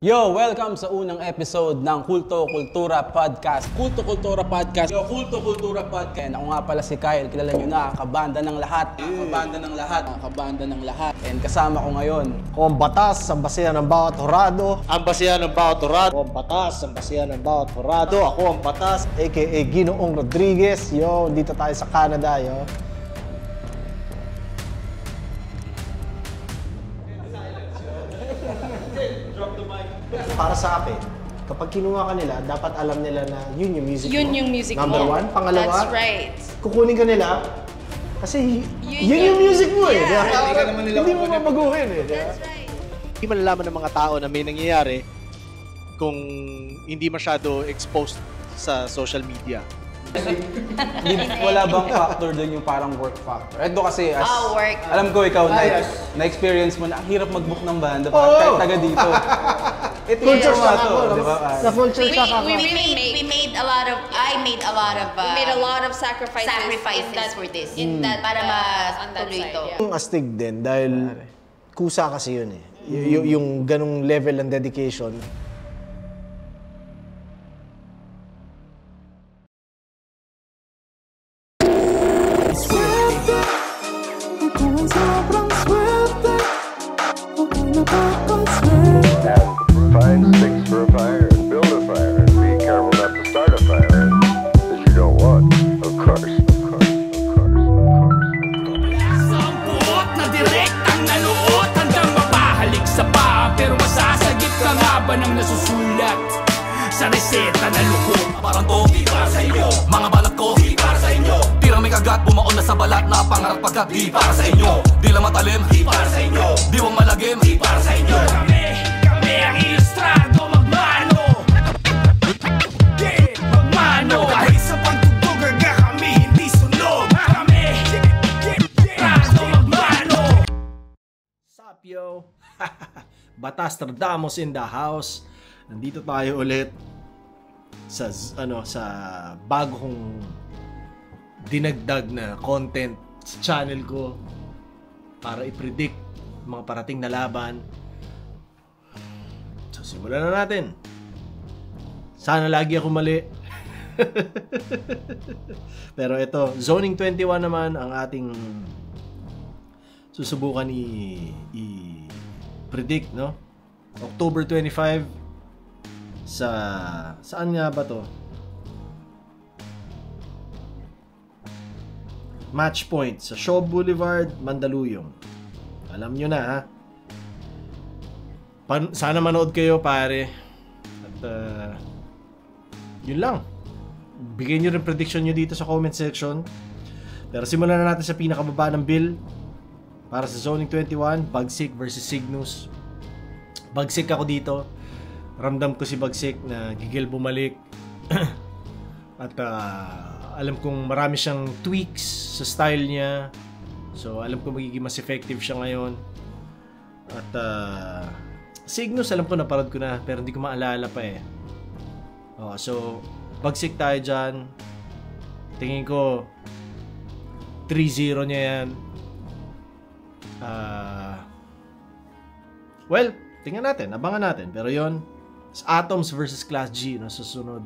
Yo, welcome sa unang episode ng Kulto Kultura Podcast. Kulto Kultura Podcast. Yo, Kulto Kultura Podcast. And ako nga pala si Kyle. Kilala nyo na, kabanda ng lahat. Kabanda ng lahat. Kabanda ng lahat. And kasama ko ngayon. Ako ang batas, ang basihan ng bawat horado. Ang basihan ng bawat horado. Ako ang batas, ang basihan ng bawat horado. Ako ang batas, aka Ginoong Rodriguez. Yo, dito tayo sa Canada, yo. Para sa akin, kapag kinuha ka nila, dapat alam nila na yun yung music mo. Yun yung music Number mo. one. Pangalawa, That's right. kukunin ka nila kasi yun yung music mo eh. Yeah. Hindi mo mabaguhin eh. That's right. Hindi malalaman ng mga tao na may nangyayari kung hindi masyado exposed sa social media. Wala bang factor doon yung parang work factor? Ito kasi, work. alam ko ikaw, na-experience mo na ang hirap mag-book ng banda kahit taga dito. Ito yung Culture shock to, ako. di ba? Sa culture shock ako. We made a lot of sacrifices for this. In that, para on that matuloy side, ito. yeah. Yung astig din dahil kusa kasi yun eh. Yung ganong level ng dedication. Find sticks for a fire and build a fire and be careful not to start a fire that you don't want. Of course. Sampuot na direktang nanuot hanggang mapahalik sa paa. Pero masasagip ka nga ba ng nasusulat sa reseta na lukot? Parang to, di para sa inyo. Mga balat ko, di para sa inyo. Tirang may kagat, bumaon na sa balat na pangarap pagkat di para sa inyo. Di lang matalim, di para sa inyo. Di wang malagim, di para sa inyo. Kami ang ilustrado, magmano. Yeah, magmano. Kahit sa pagtutog, aga kami hindi sunog. Kami, ilustrado, magmano. Sup yo? Batas Tardamos in the house. Nandito tayo ulit sa sa bago kong dinagdag na content sa channel ko para i-predict mga parating na laban. So simulan na natin. Sana lagi ako mali. Pero ito, Zoning 21 naman ang ating susubukan i-predict, no? October 25 saan nga ba to? Match point sa Shaw Boulevard, Mandaluyong. Alam nyo na ha. Sana manood kayo pare. At yun lang. Bigyan nyo rin prediction nyo dito sa comment section. Pero simulan na natin sa pinakababa ng bill. Para sa Zoning 21, Bagsik versus Cygnus. Bagsik ako dito. Ramdam ko si Bagsik na gigil bumalik. At alam kong marami siyang tweaks sa style niya. So alam ko magiging mas effective siya ngayon. At Cygnus alam ko naparod ko na pero hindi ko maalala pa eh. So Bagsik tayo dyan. Tingin ko 3-0 niya yan. Well, tingnan natin, abangan natin. Pero yon, Atoms versus Class G na susunod.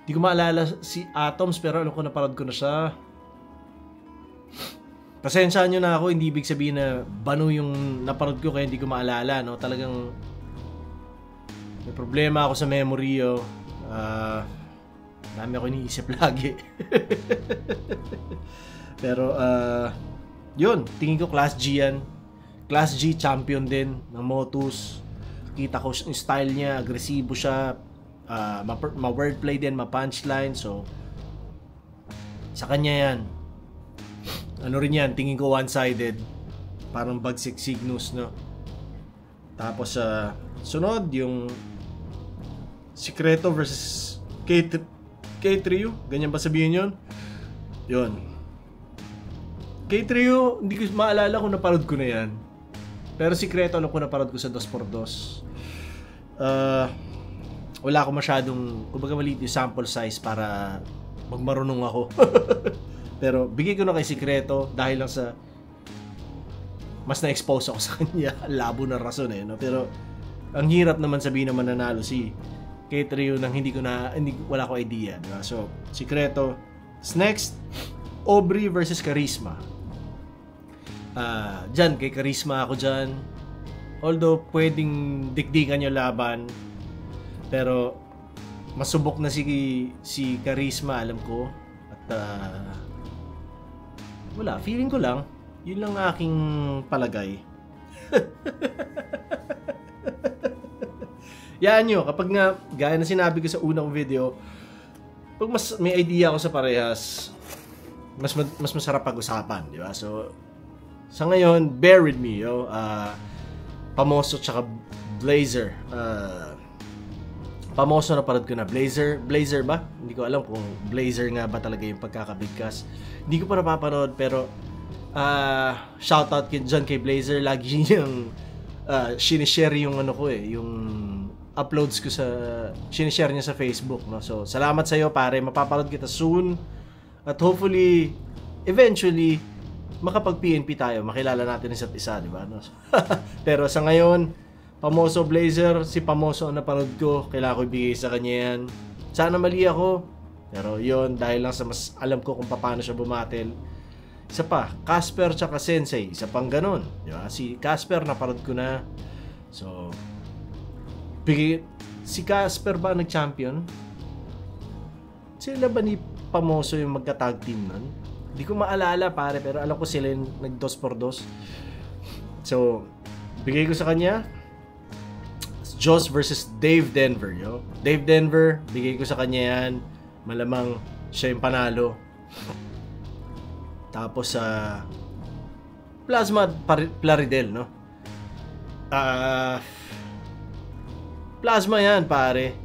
Di ko maalala si Atoms pero alam ko naparod ko na siya. Pasensyahan nyo na ako, hindi ibig sabihin na banu yung naparod ko kaya hindi ko maalala, no? Talagang may problema ako sa memory, oh. Dami ako iniisip lagi. Pero yun, tingin ko Class G yan. Class G champion din ng Motus. Kita ko yung style niya, agresibo siya, ma-wordplay din, ma-punchline. So sa kanya yan. Ano rin yan, tingin ko one-sided. Parang Bagsik Cygnus, no? Tapos sunod yung Secreto versus K-Trio. Ganyan ba sabihin yun? Yun. K-Trio, hindi ko maalala kung naparod ko na yan. Pero Secreto, alam ko naparod ko sa 2x2. Wala ako masyadong, kumbaga maliit yung sample size para magmarunong ako. Pero bigay ko na kay Secreto dahil lang sa mas na-expose ako sa kanya. Labo na rason eh, no? Pero ang hirap naman sabihin na mananalo si Kate Rio nang wala ko idea, diba? So, sikreto. Next, Aubrey versus Charisma. Dyan, kay Charisma ako dyan. Although, pwedeng dikdikan yung laban. Pero, masubok na si Charisma, alam ko. At, wala, feeling ko lang. Yun lang aking palagay. Yan nyo, kapag nga, gaya na sinabi ko sa unang video, pag mas may idea ako sa parehas, mas masarap pag-usapan, di ba? So, sa ngayon, bear with me, yo. Pamoso tsaka Blazer. Pamoso na parad ko na. Blazer ba? Hindi ko alam kung Blazer nga ba talaga yung pagkakabigkas. Hindi ko pa napapanood, pero shoutout dyan kay Blazer. Lagi niyang sinishare yung ano ko yung uploads ko sinishare niya sa Facebook, no? So, salamat sa iyo, pare. Mapapanood kita soon. At hopefully, eventually, makapag-PNP tayo. Makilala natin isa't isa, di ba? No? Pero sa ngayon, Pamoso Blazer, si Pamoso ang napanood ko. Kailangan ko ibigay sa kanya yan. Sana mali ako. Pero yon dahil lang sa mas alam ko kung paano siya bumatel. Isa pa, Casper tsaka Sensei. Isa pang ganun. Di ba? Si Casper, napanood ko na. So, si Casper ba nag-champion? Sila ba ni Pamoso yung magka-tag team nun? Hindi ko maalala, pare, pero alam ko sila yung nag-2 por 2. So, bigay ko sa kanya Joss versus Dave Denver, yo. Dave Denver, bigay ko sa kanya yan. Malamang siya yung panalo. Tapos Plasma Plaridel, no? Plasma yan, pare.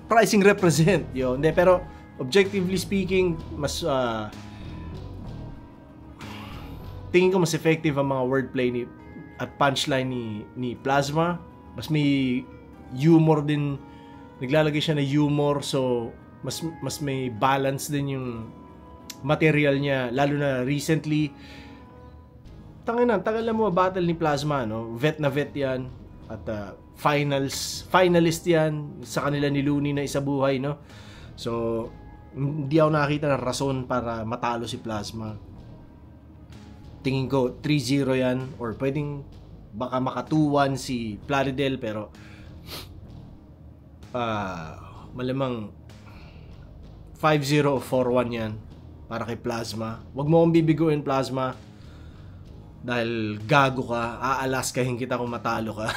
Pricing represent, yo. Hindi, pero objectively speaking, mas tingin ko mas effective ang mga wordplay at punchline ni Plasma. Mas may humor din. Naglalagay siya ng humor, so mas may balance din yung material niya, lalo na recently. Tagal na mo battle ni Plasma, no? Vet na vet yan. At finalist yan sa kanila ni Looney na isa buhay, no? So, hindi ako nakakita ng rason para matalo si Plasma. Tingin ko 3-0 yan, or pwedeng baka maka 2-1 si Plaridel, pero malamang 5-0 o 4-1 yan para kay Plasma. Huwag mo akong bibiguin, Plasma, dahil gago ka, aalaskahin kita kung matalo ka.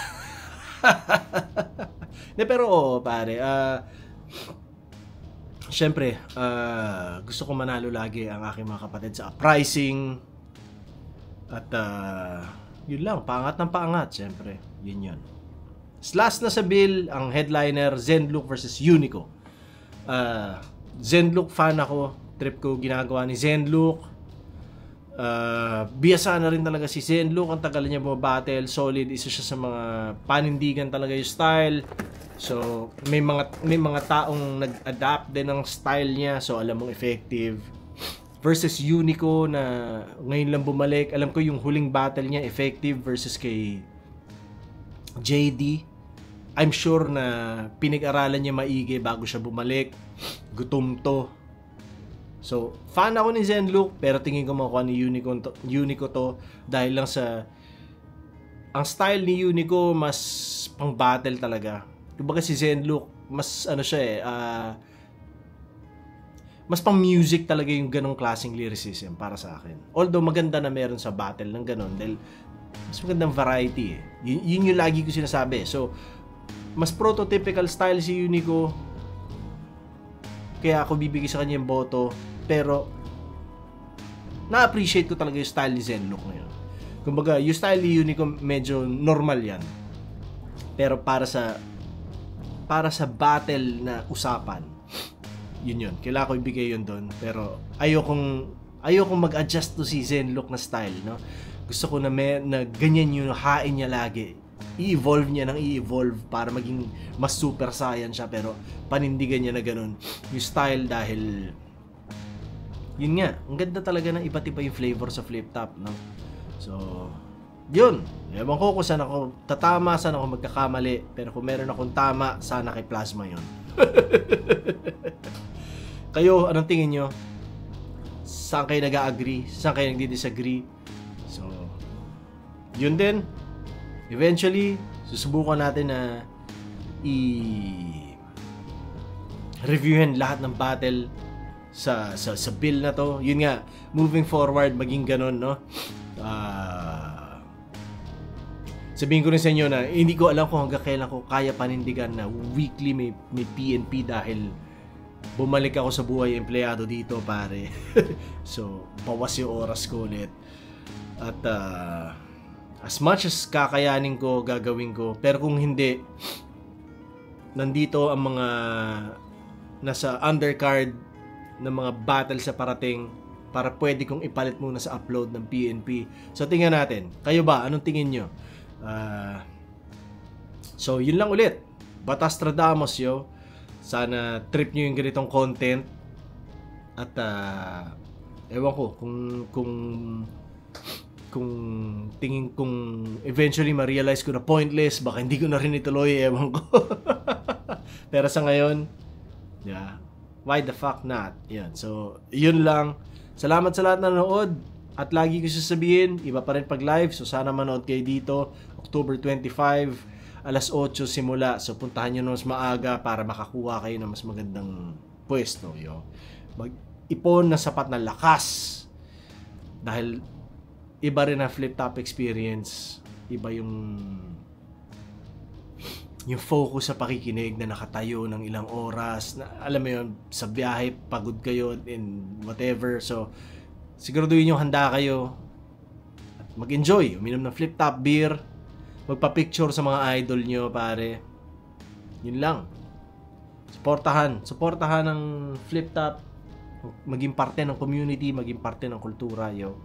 Pero oo, pare, syempre, gusto ko manalo lagi ang aking mga kapatid sa pricing. At yun lang, paangat ng paangat, syempre. Yun. Last na sa bill, ang headliner, Zenlook versus Unico. Zenlook fan ako. Trip ko ginagawa ni Zenlook. Biyasa na rin talaga si Zenlook. Ang tagal niya battle, solid. Isa siya sa mga panindigan talaga yung style. So, may mga taong nag-adapt din ng style niya. So, alam mong effective. Versus Unico na ngayon lang bumalik. Alam ko yung huling battle niya effective versus kay JD. I'm sure na pinag-aralan niya maigi bago siya bumalik. Gutom to. So, fan ako ni Zenlook, pero tingin ko makuha ni Unico to dahil lang sa ang style ni Unico mas pang battle talaga. Kumbaga si Zenlook mas ano siya mas pang music talaga yung ganong klaseng lyricism para sa akin. Although maganda na meron sa battle ng ganon dahil mas magandang variety . Yun yung lagi ko sinasabi. So, mas prototypical style si Unico, kaya ako bibigay sa kanya yung boto. Pero na-appreciate ko talaga yung style ni Zenlook ngayon. Kumbaga, yung style ni Unico medyo normal yan. Pero para sa battle na usapan, yun. Kailangan ko ibigay yun doon. Pero ayokong mag-adjust to si Zenlook na style, no? Gusto ko na ganyan yung hain niya lagi. I-evolve niya ng i-evolve para maging mas super saiyan siya, pero panindigan niya na ganun yung style dahil yun nga, ang ganda talaga ng iba't iba yung flavor sa flip top, no? So, yun. Ewan ko kung saan ako tatama, saan ako magkakamali. Pero kung meron akong tama, sana kay Plasma yun. Kayo, anong tingin nyo? Saan kayo nag-agree? Saan kayo nagdi-disagree? So, yun din. Eventually, susubukan natin na i-reviewin lahat ng battle sa bill na to. Yun nga, moving forward, maging ganun, no? Sabihin ko rin sa inyo na hindi ko alam kung hanggang kailan ko kaya panindigan na weekly may PNP dahil bumalik ako sa buhay empleyado dito, pare. So, bawas yung oras ko ulit. At as much as kakayanin ko, gagawin ko. Pero kung hindi, nandito ang mga nasa undercard ng mga battle sa parating para pwede kong ipalit muna sa upload ng PNP. So, tingnan natin. Kayo ba? Anong tingin nyo? So, yun lang ulit. Batastradamus, yo. Sana trip nyo yung ganitong content. At, ewan ko, kung tingin kong eventually ma-realize ko na pointless, baka hindi ko na rin ituloy, ewan ko. Pero sa ngayon, yeah, why the fuck not? Yan. So, yun lang. Salamat sa lahat na nanood. At lagi ko sasabihin, iba pa rin pag live. So, sana manood kayo dito. October 25, alas 8 simula. So, puntahan nyo na mas maaga para makakuha kayo ng mas magandang pwesto. Yo. Mag-ipon na sapat na lakas. Dahil, iba rin ang flip top experience. Iba yung focus sa pakikinig na nakatayo ng ilang oras. Na, alam mo yun, sa biyahe, pagod kayo and whatever. So, siguraduhin nyo handa kayo at mag-enjoy, uminom ng flip top beer, magpa-picture sa mga idol nyo, pare. Yun lang. Suportahan ng flip top, maging parte ng community, maging parte ng kultura, yo.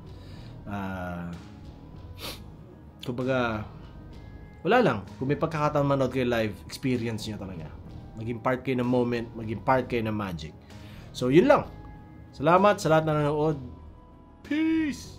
Kumbaga, wala lang. Kung may pagkakataon manood kayo live, experience nyo talaga. Maging part kayo ng moment, maging part kayo ng magic. So, yun lang. Salamat sa lahat na nanood. Peace!